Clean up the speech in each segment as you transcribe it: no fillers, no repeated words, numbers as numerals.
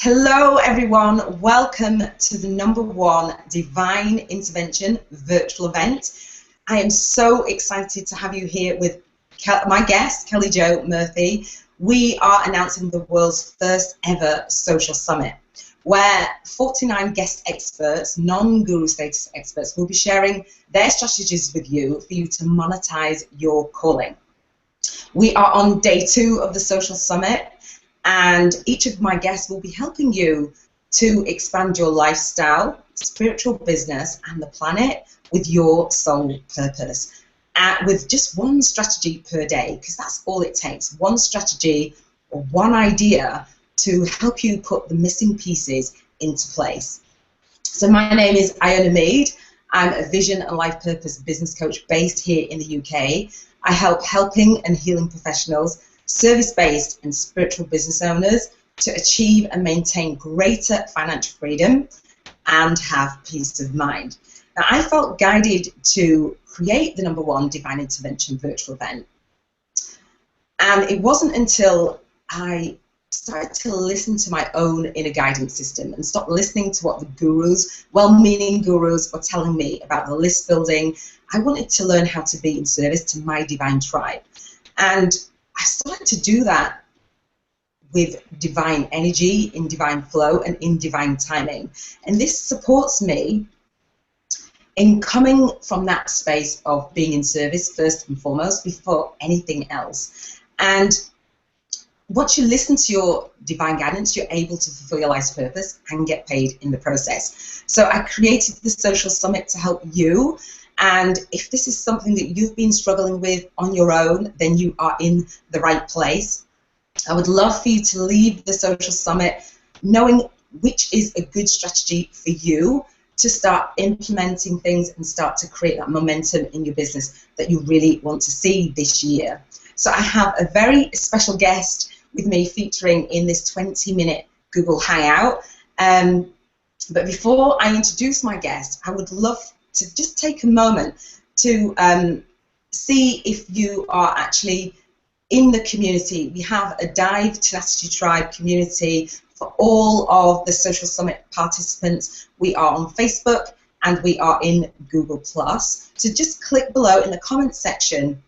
Hello everyone, welcome to the #1 Divine Intervention virtual event. I am so excited to have you here with my guest, Kelly Jo Murphy. We are announcing the world's first ever social summit, where 49 guest experts, non-guru status experts, will be sharing their strategies with you for you to monetize your calling. We are on day 2 of the social summit, and each of my guests will be helping you to expand your lifestyle, spiritual business, and the planet with your soul purpose. With just one strategy per day, because that's all it takes, one strategy or one idea to help you put the missing pieces into place. So my name is Iona Mead. I'm a vision and life purpose business coach based here in the UK. I help helping and healing professionals, service-based and spiritual business owners to achieve and maintain greater financial freedom and have peace of mind. Now, I felt guided to create the #1 Divine Intervention virtual event. And it wasn't until I started to listen to my own inner guidance system and stop listening to what the gurus, well-meaning gurus, were telling me about the list building. I wanted to learn how to be in service to my divine tribe. And I started to do that with divine energy, in divine flow, and in divine timing. And this supports me in coming from that space of being in service first and foremost before anything else. And once you listen to your divine guidance, you're able to fulfill your life's purpose and get paid in the process. So I created the Social Summit to help you. And if this is something that you've been struggling with on your own, then you are in the right place. I would love for you to leave the Social Summit knowing which is a good strategy for you to start implementing things and start to create that momentum in your business that you really want to see this year. So I have a very special guest with me featuring in this 20-minute Google Hangout. But before I introduce my guest, I would love to just take a moment to see if you are actually in the community. We have a D.I.V.E Tenacity Tribe community for all of the Social Summit participants. We are on Facebook and we are in Google+. So just click below in the comment section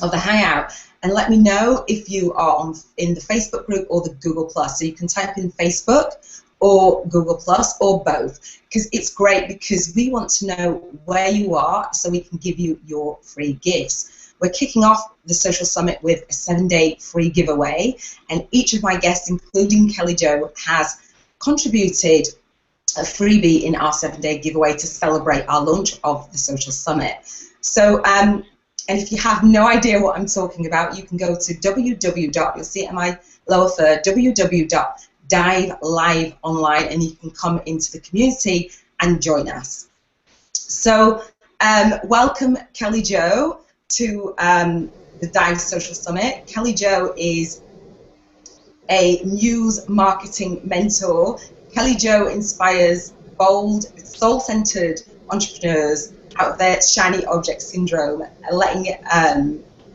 of the Hangout and let me know if you are in the Facebook group or the Google+. So you can type in Facebook or Google+, or both, because it's great because we want to know where you are so we can give you your free gifts. We're kicking off the Social Summit with a 7-day free giveaway, and each of my guests, including Kelly Jo, has contributed a freebie in our 7-day giveaway to celebrate our launch of the Social Summit. So, and if you have no idea what I'm talking about, you can go to you'll see it in my lower third, D.I.V.E Live online, and you can come into the community and join us. So welcome Kelly Jo to the D.I.V.E Social Summit. Kelly Jo is a MUSE marketing mentor. Kelly Jo inspires bold, soul-centered entrepreneurs out of their shiny object syndrome, letting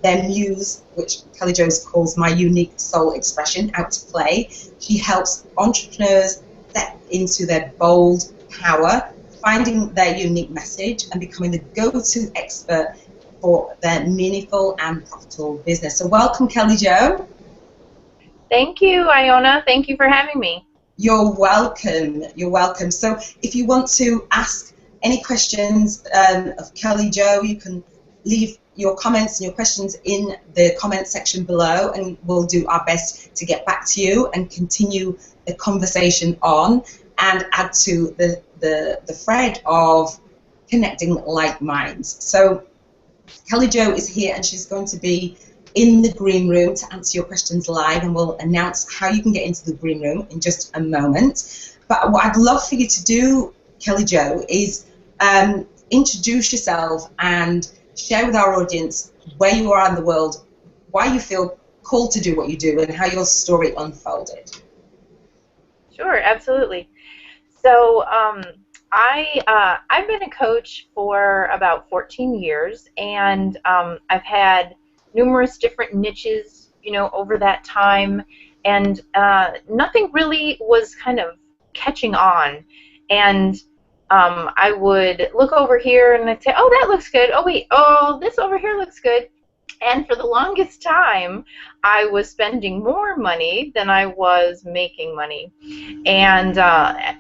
their muse, which Kelly Jo calls my unique soul expression, out to play. She helps entrepreneurs step into their bold power, finding their unique message and becoming the go-to expert for their meaningful and profitable business. So welcome, Kelly Jo. Thank you, Iona. Thank you for having me. You're welcome. You're welcome. So if you want to ask any questions of Kelly Jo, you can leave your comments and your questions in the comment section below, and we'll do our best to get back to you and continue the conversation on and add to the thread of connecting like minds. So Kelly Jo is here and she's going to be in the green room to answer your questions live, and we'll announce how you can get into the green room in just a moment. But what I'd love for you to do, Kelly Jo, is introduce yourself and share with our audience where you are in the world, why you feel called to do what you do, and how your story unfolded. Sure, absolutely. So I've been a coach for about 14 years, and I've had numerous different niches, over that time, and nothing really was kind of catching on. And I would look over here and I'd say, oh, that looks good. Oh, wait, oh, this over here looks good. And for the longest time, I was spending more money than I was making money. And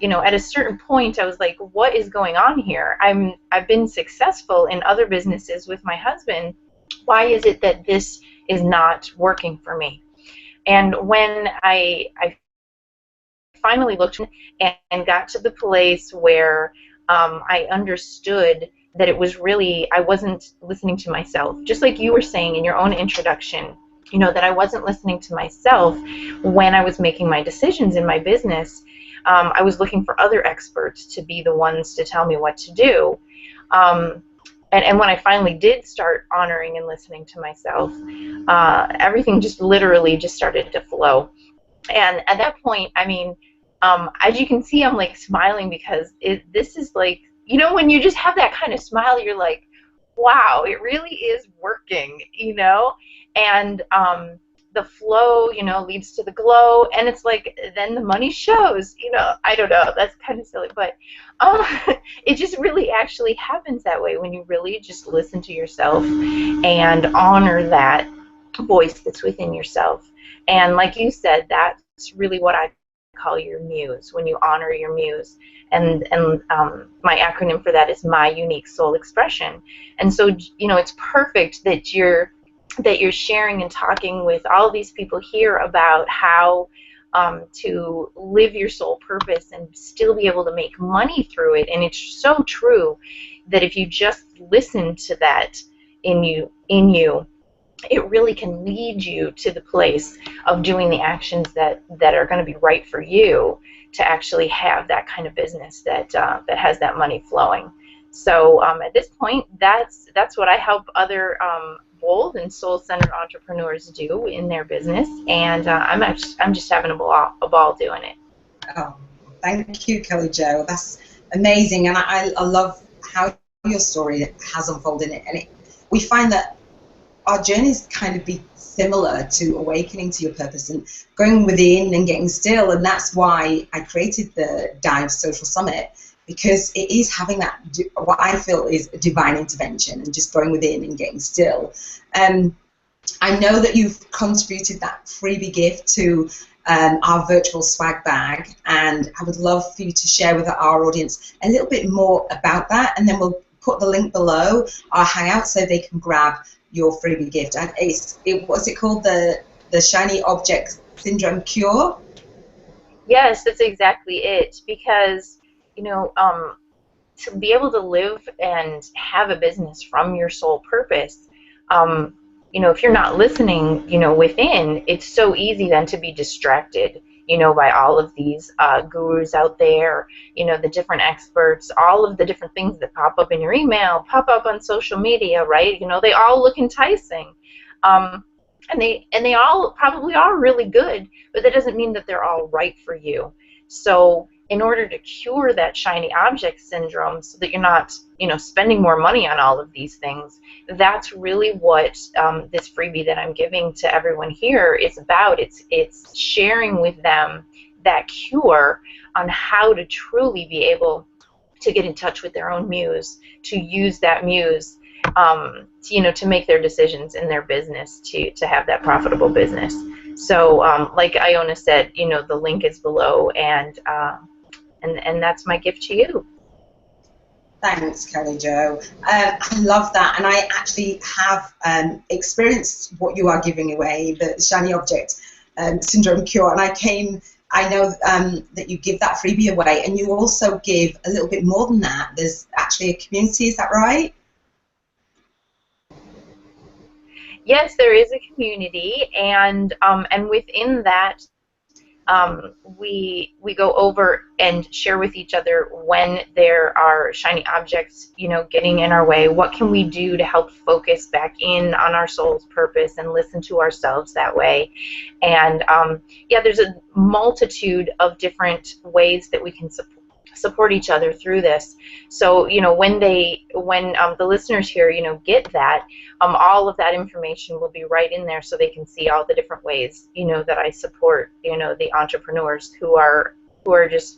you know, at a certain point, I was like, "What is going on here? I've been successful in other businesses with my husband. Why is it that this is not working for me?" And when I finally looked and got to the place where I understood that it was really, I wasn't listening to myself. Just like you were saying in your own introduction, you know, that I wasn't listening to myself when I was making my decisions in my business. I was looking for other experts to be the ones to tell me what to do. And when I finally did start honoring and listening to myself, everything just literally just started to flow. And at that point, I mean, as you can see, I'm like smiling because this is like, you know, when you just have that kind of smile, you're like, wow, it really is working, you know? And the flow, you know, leads to the glow, and it's like, then the money shows, you know. I don't know, that's kind of silly, but it just really actually happens that way when you really just listen to yourself and honor that voice that's within yourself. And like you said, that's really what I call your muse, when you honor your muse. And my acronym for that is my unique soul expression. And so, you know, it's perfect that you're sharing and talking with all these people here about how to live your soul purpose and still be able to make money through it. And it's so true that if you just listen to that in you, it really can lead you to the place of doing the actions that are going to be right for you to actually have that kind of business that that has that money flowing. So at this point, that's what I help other bold and soul-centered entrepreneurs do in their business, and I'm just having a ball doing it. Oh, thank you, Kelly Jo. That's amazing, and I love how your story has unfolded, and we find that our journeys kind of be similar to awakening to your purpose and going within and getting still, and that's why I created the D.I.V.E Social-Summit, because it is having that, what I feel is a divine intervention and just going within and getting still. I know that you've contributed that freebie gift to our virtual swag bag, and I would love for you to share with our audience a little bit more about that, and then we'll put the link below our Hangout so they can grab your freebie gift. And what's it called? The Shiny Object Syndrome Cure? Yes, that's exactly it. Because, you know, to be able to live and have a business from your soul purpose, you know, if you're not listening, you know, within, it's so easy then to be distracted, you know, by all of these gurus out there, you know, the different experts, all of the different things that pop up in your email, pop up on social media, right? You know, they all look enticing. And they all probably are really good, but that doesn't mean that they're all right for you. So in order to cure that shiny object syndrome so that you're not, you know, spending more money on all of these things, that's really what this freebie that I'm giving to everyone here is about. It's sharing with them that cure on how to truly be able to get in touch with their own muse, to use that muse, you know, to make their decisions in their business to have that profitable business. So like Iona said, you know, the link is below, and that's my gift to you. Thanks, Kelly Jo. I love that, and I actually have experienced what you are giving away, the Shiny Object Syndrome Cure, and I know that you give that freebie away, and you also give a little bit more than that. There's actually a community, is that right? Yes, there is a community, and within that, we go over and share with each other when there are shiny objects, you know, getting in our way. What can we do to help focus back in on our soul's purpose and listen to ourselves that way? And yeah, there's a multitude of different ways that we can support each other through this. So, when the listeners here, get that, all of that information will be right in there, so they can see all the different ways, that I support, the entrepreneurs who are just,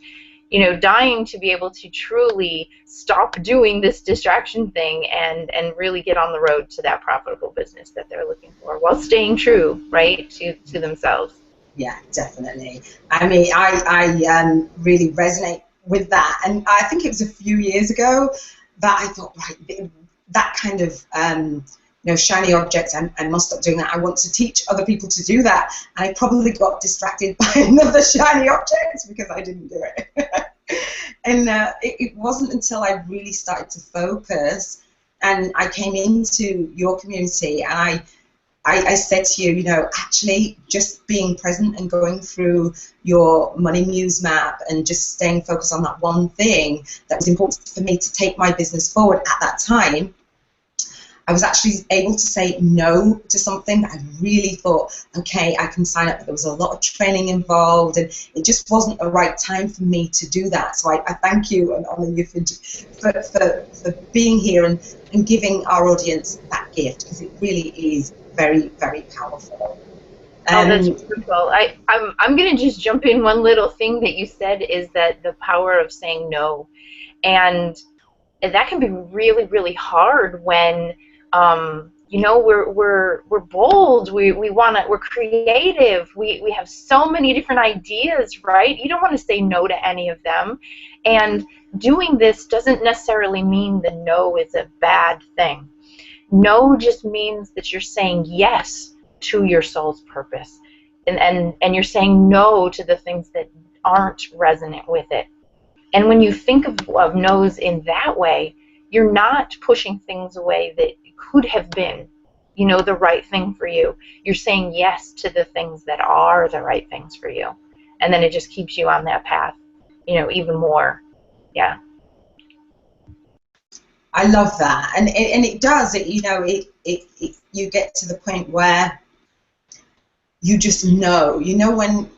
dying to be able to truly stop doing this distraction thing and really get on the road to that profitable business that they're looking for, while staying true, right, to themselves. Yeah, definitely. I mean, I really resonate with that, and I think it was a few years ago that I thought, right, that kind of shiny object, I must stop doing that. I want to teach other people to do that, and I probably got distracted by another shiny object because I didn't do it. And it wasn't until I really started to focus, and I came into your community, and I said to you, actually just being present and going through your Money Muse map and just staying focused on that one thing that was important for me to take my business forward at that time, I was actually able to say no to something that I really thought, okay, I can sign up, but there was a lot of training involved, and it just wasn't the right time for me to do that. So I thank you and honor you for being here and giving our audience that gift, because it really is very, very powerful. Oh, that's wonderful. I'm going to just jump in. One little thing that you said is that the power of saying no. And that can be really, really hard when, we're bold. We're creative. We have so many different ideas, right? You don't want to say no to any of them. And doing this doesn't necessarily mean the no is a bad thing. No just means that you're saying yes to your soul's purpose, and you're saying no to the things that aren't resonant with it. And when you think of no's in that way, you're not pushing things away that could have been, the right thing for you. You're saying yes to the things that are the right things for you, and then it just keeps you on that path, even more. Yeah. I love that, and it does. You get to the point where you just know. When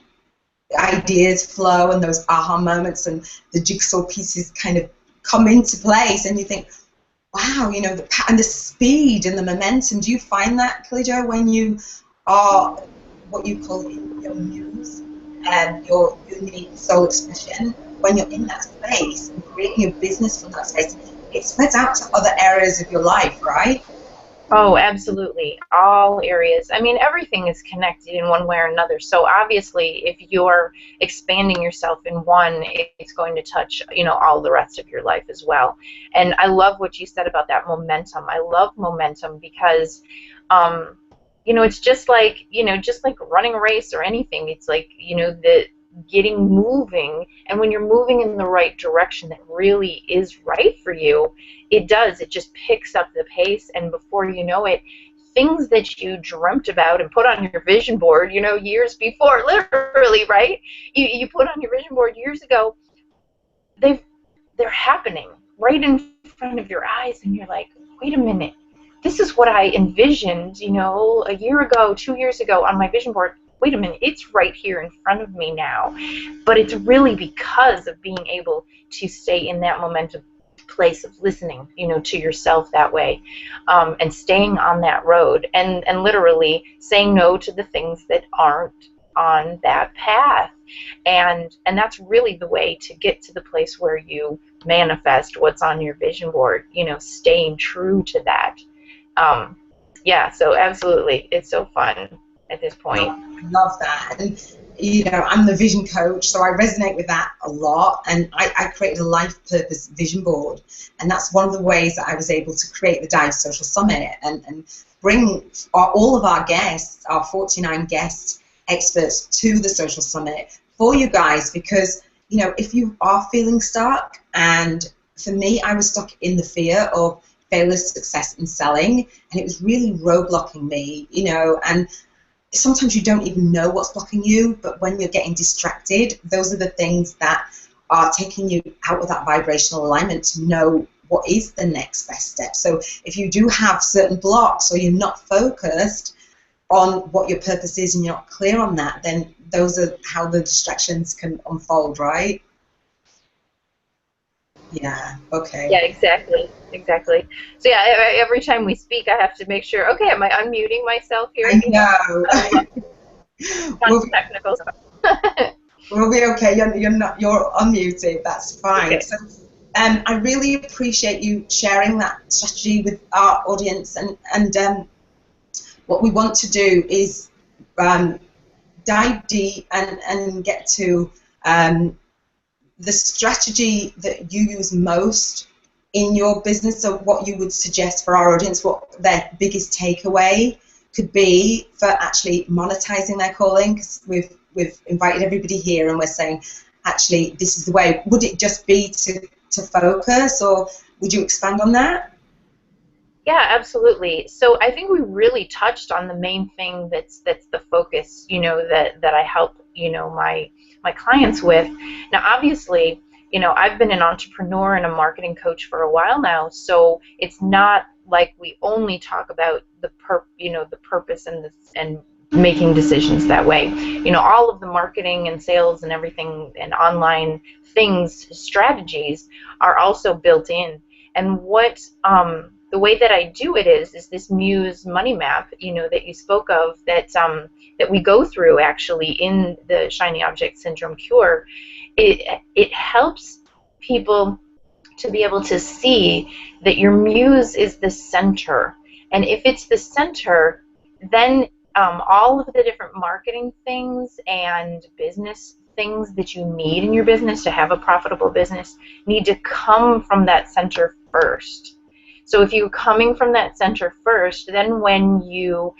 ideas flow and those aha moments and the jigsaw pieces kind of come into place, and you think, wow, and the speed and the momentum. Do you find that, Kalijo, when you are what you call your muse and your unique soul expression, when you're in that space and creating your business from that space, it spreads out to other areas of your life, right? Oh, absolutely. All areas. I mean, everything is connected in one way or another. So obviously, if you're expanding yourself in one, it's going to touch, all the rest of your life as well. And I love what you said about that momentum. I love momentum because, it's just like, running a race or anything. It's like, the getting moving, and when you're moving in the right direction that really is right for you, it just picks up the pace, and before you know it, things that you dreamt about and put on your vision board, years before, literally, right? You put on your vision board years ago, they're happening right in front of your eyes, and you're like, wait a minute, this is what I envisioned, a year ago, 2 years ago on my vision board. Wait a minute, it's right here in front of me now. But it's really because of being able to stay in that momentum place of listening, to yourself that way, and staying on that road, and literally saying no to the things that aren't on that path. And that's really the way to get to the place where you manifest what's on your vision board, staying true to that. Yeah, so absolutely, it's so fun at this point. I love that. And I'm the vision coach, so I resonate with that a lot, and I created a life purpose vision board, and that's one of the ways that I was able to create the D.I.V.E Social-Summit and bring all of our guests, our 49 guest experts, to the Social Summit for you guys, because if you are feeling stuck, and for me, I was stuck in the fear of failure, success, and selling, and it was really roadblocking me, and sometimes you don't even know what's blocking you, but when you're getting distracted, those are the things that are taking you out of that vibrational alignment to know what is the next best step. So if you do have certain blocks, or you're not focused on what your purpose is and you're not clear on that, then those are how the distractions can unfold, right? Yeah, okay. Yeah, exactly, exactly. So yeah, every time we speak, I have to make sure. Okay, am I unmuting myself here? I You know, know. fun we'll, technical stuff. we'll be okay. You're unmuted. That's fine. Okay. So, I really appreciate you sharing that strategy with our audience, and what we want to do is um, dive deep and get to um, the strategy that you use most in your business, or what you would suggest for our audience, what their biggest takeaway could be for actually monetizing their calling, because we've invited everybody here and we're saying, actually, this is the way. Would it just be to focus, or would you expand on that? Yeah, absolutely. So I think we really touched on the main thing that's the focus, that I help, my clients with. Now, obviously, I've been an entrepreneur and a marketing coach for a while now, so it's not like we only talk about the purpose and making decisions that way. All of the marketing and sales and everything and online things, strategies are also built in. And the way that I do it is this MUSE money map, that you spoke of, that we go through actually in the shiny object syndrome cure. It helps people to be able to see that your MUSE is the center, and if it's the center, then all of the different marketing things and business things that you need in your business to have a profitable business need to come from that center first. So if you're coming from that center first, then when you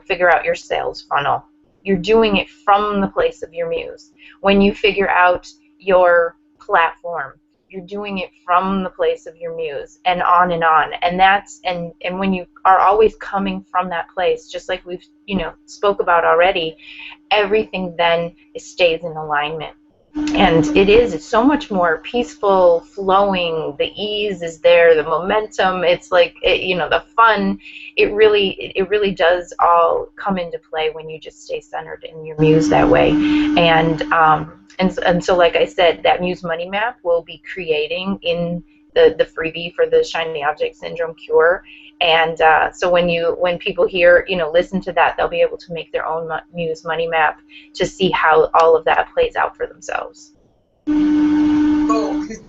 figure out your sales funnel, you're doing it from the place of your MUSE. When you figure out your platform, you're doing it from the place of your MUSE, and on and on. And when you are always coming from that place, just like we've spoke about already, everything then stays in alignment. And it's so much more peaceful, flowing. The ease is there, the momentum, it's like the fun. It really does all come into play when you just stay centered in your MUSE that way. And so, like I said, that MUSE money map will be creating in the freebie for the shiny object syndrome cure. And so when people listen to that, they'll be able to make their own MUSE money map to see how all of that plays out for themselves. Cool. Because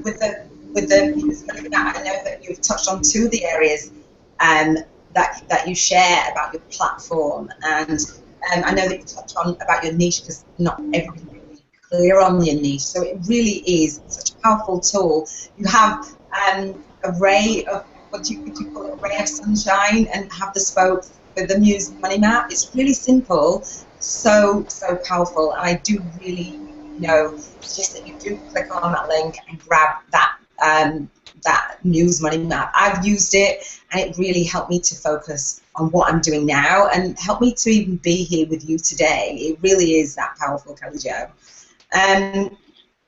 with the MUSE money map, I know that you've touched on two of the areas that you share about your platform, and I know that you touched on about your niche, because not everybody's really clear on your niche. So it really is such a powerful tool. You have a ray of, would you call it, a ray of sunshine, and have the spokes with the MUSE money map. It's really simple, so powerful, and I do really suggest that you do click on that link and grab that MUSE money map. I've used it, and it really helped me to focus on what I'm doing now, and helped me to even be here with you today. It really is that powerful, Kelly Jo.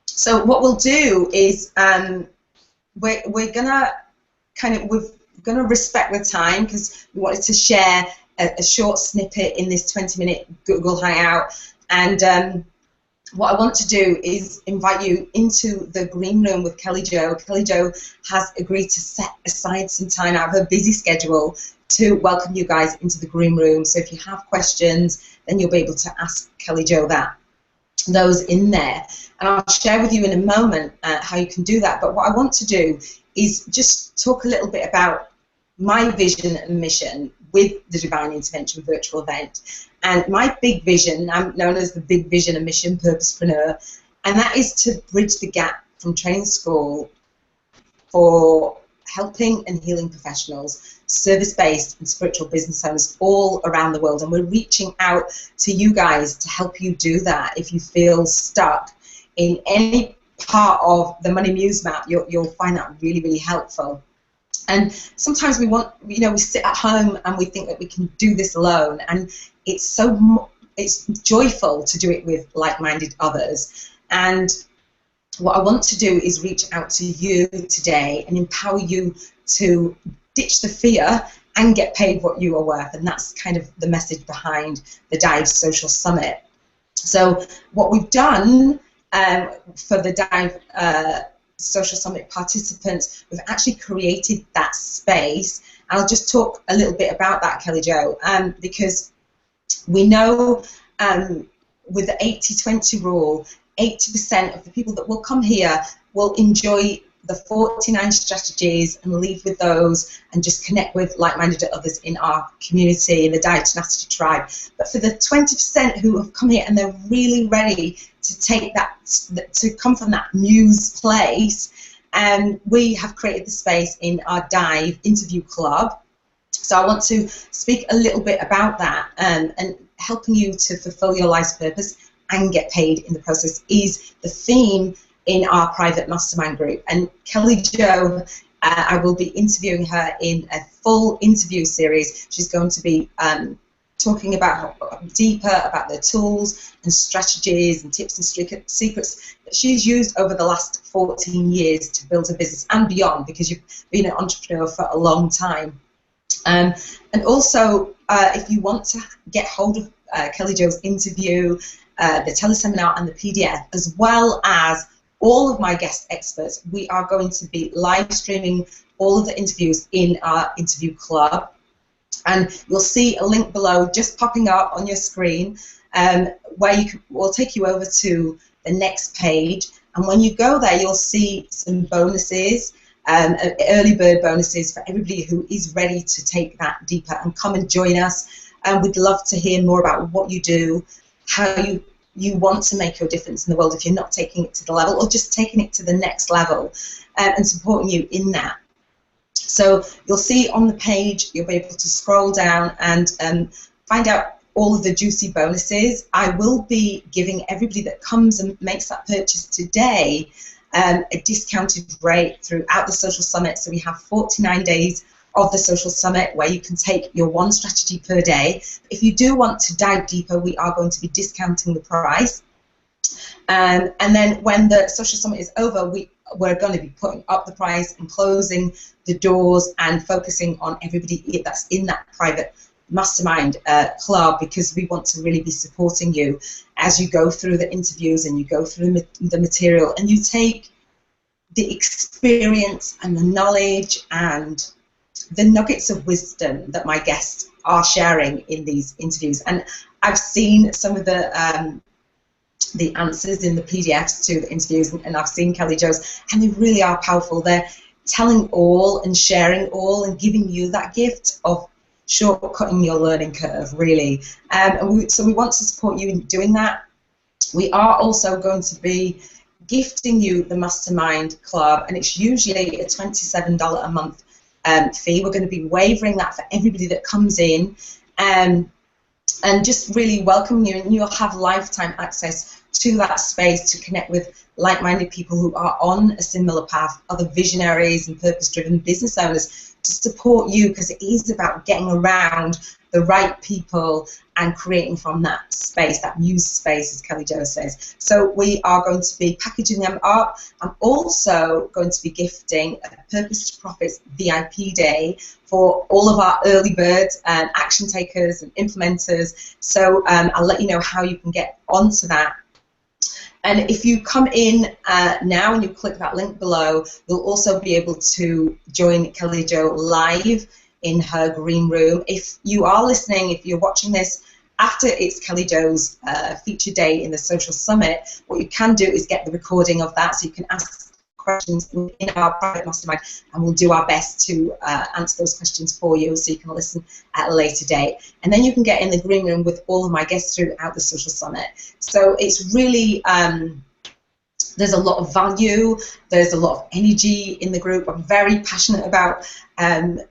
So what we'll do is we're gonna respect the time, because we wanted to share a short snippet in this 20-minute Google Hangout, and what I want to do is invite you into the green room with Kelly Jo. Kelly Jo has agreed to set aside some time out of her busy schedule to welcome you guys into the green room. So if you have questions, then you'll be able to ask Kelly Jo those in there. And I'll share with you in a moment how you can do that. But what I want to do is just talk a little bit about my vision and mission with the Divine Intervention virtual event. And my big vision, I'm known as the Big Vision and Mission Purposepreneur, and that is to bridge the gap from training school for helping and healing professionals, service-based and spiritual business owners all around the world. And we're reaching out to you guys to help you do that. If you feel stuck in any part of the Money MUSE map, you'll find that really, really helpful. And sometimes we sit at home and we think that we can do this alone, and it's joyful to do it with like-minded others. And what I want to do is reach out to you today and empower you to ditch the fear and get paid what you are worth. And that's kind of the message behind the D.I.V.E Social-Summit. So what we've done for the D.I.V.E Social Summit participants, we've actually created that space. And I'll just talk a little bit about that, Kelly Jo, because we know with the 80-20 rule, 80% of the people that will come here will enjoy the 49 strategies and leave with those and just connect with like-minded others in our community, in the D.I.V.E Tenacity Tribe. But for the 20% who have come here and they're really ready to take that, to come from that MUSE place, we have created the space in our D.I.V.E Interview Club. So I want to speak a little bit about that, and helping you to fulfill your life's purpose and get paid in the process is the theme in our private mastermind group. And Kelly Jo, I will be interviewing her in a full interview series. She's going to be talking about deeper about the tools and strategies and tips and secrets that she's used over the last 14 years to build a business and beyond, because you've been an entrepreneur for a long time. And also, if you want to get hold of Kelly Jo's interview, the teleseminar and the PDF, as well as all of my guest experts, we are going to be live streaming all of the interviews in our interview club. And you'll see a link below just popping up on your screen, where will take you over to the next page. And when you go there, you'll see some bonuses, early bird bonuses for everybody who is ready to take that deeper and come and join us. And we'd love to hear more about what you do, how you want to make your difference in the world if you're not taking it to the level, or just taking it to the next level, and supporting you in that. So you'll see on the page, you'll be able to scroll down and find out all of the juicy bonuses. I will be giving everybody that comes and makes that purchase today a discounted rate throughout the Social Summit. So we have 49 days of the Social Summit where you can take your one strategy per day. If you do want to dive deeper, we are going to be discounting the price. And then when the Social Summit is over, we're going to be putting up the price and closing the doors and focusing on everybody that's in that private mastermind club, because we want to really be supporting you as you go through the interviews and you go through the material and you take the experience and the knowledge and the nuggets of wisdom that my guests are sharing in these interviews. And I've seen some of the answers in the PDFs to the interviews, and I've seen Kelly Jo's, and they really are powerful. They're telling all and sharing all and giving you that gift of shortcutting your learning curve, really. So we want to support you in doing that. We are also going to be gifting you the Mastermind Club, and it's usually a $27 a month fee. We're going to be waiving that for everybody that comes in, and just really welcoming you, and you'll have lifetime access to that space to connect with like-minded people who are on a similar path, other visionaries and purpose-driven business owners, to support you, because it is about getting around the right people and creating from that space, that MUSE space, as Kelly Jo says. So we are going to be packaging them up. I'm also going to be gifting a Purpose to Profits VIP day for all of our early birds and action takers and implementers. So I'll let you know how you can get onto that. And if you come in now and you click that link below, you'll also be able to join Kelly Jo live in her green room. If you are listening, if you're watching this after it's Kelly Jo's feature day in the Social Summit, what you can do is get the recording of that, so you can ask questions in our private mastermind, and we'll do our best to answer those questions for you, so you can listen at a later date. And then you can get in the green room with all of my guests throughout the Social Summit. So it's really, there's a lot of value, there's a lot of energy in the group. I'm very passionate about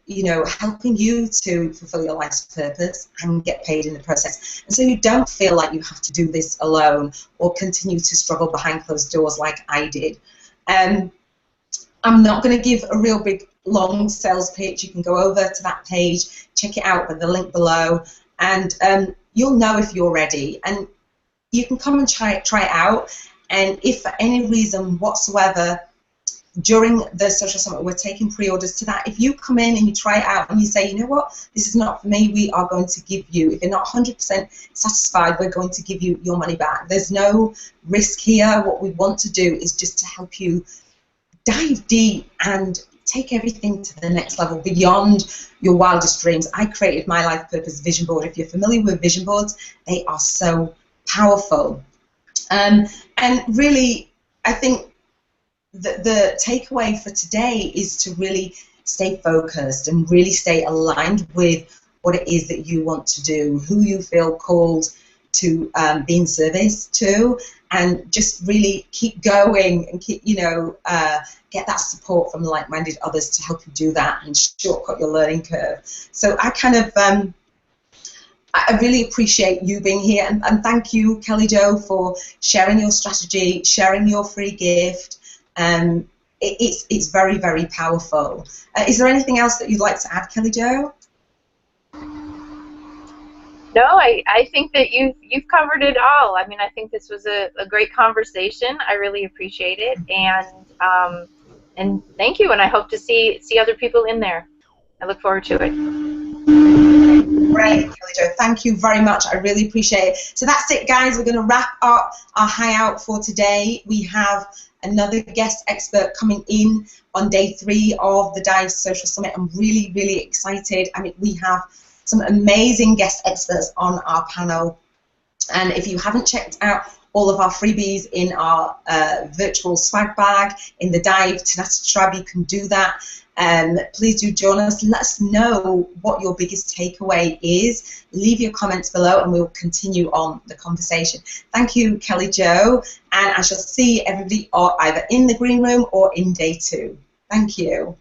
you know, helping you to fulfill your life's purpose and get paid in the process. And so you don't feel like you have to do this alone or continue to struggle behind closed doors like I did. I'm not going to give a real big long sales pitch. You can go over to that page, check it out with the link below, and you'll know if you're ready. And you can come and try it out. And if for any reason whatsoever during the Social Summit we're taking pre-orders to that, if you come in and you try it out and you say, you know what, this is not for me, we are going to give you, if you're not 100% satisfied, we're going to give you your money back. There's no risk here. What we want to do is just to help you dive deep and take everything to the next level beyond your wildest dreams. I created my life purpose vision board. If you're familiar with vision boards, they are so powerful. And really, I think the takeaway for today is to really stay focused and really stay aligned with what it is that you want to do, who you feel called to be in service to, and just really keep going and keep, get that support from like-minded others to help you do that and shortcut your learning curve. So I kind of, I really appreciate you being here, and thank you, Kelly Jo, for sharing your strategy, sharing your free gift. It's very, very powerful. Is there anything else that you'd like to add, Kelly Jo? No, I think that you've covered it all. I mean, I think this was a great conversation. I really appreciate it, and thank you. And I hope to see other people in there. I look forward to it. Great, Kelly Jo. Thank you very much. I really appreciate it. So that's it, guys. We're going to wrap up our hangout for today. We have another guest expert coming in on day 3 of the D.I.V.E Social-Summit. I'm really, really excited. I mean, we have some amazing guest experts on our panel. And if you haven't checked out all of our freebies in our virtual swag bag in the D.I.V.E Tenacity Tribe, you can do that. Please do join us. Let us know what your biggest takeaway is. Leave your comments below and we'll continue on the conversation. Thank you, Kelly Jo, and I shall see everybody either in the green room or in day 2. Thank you.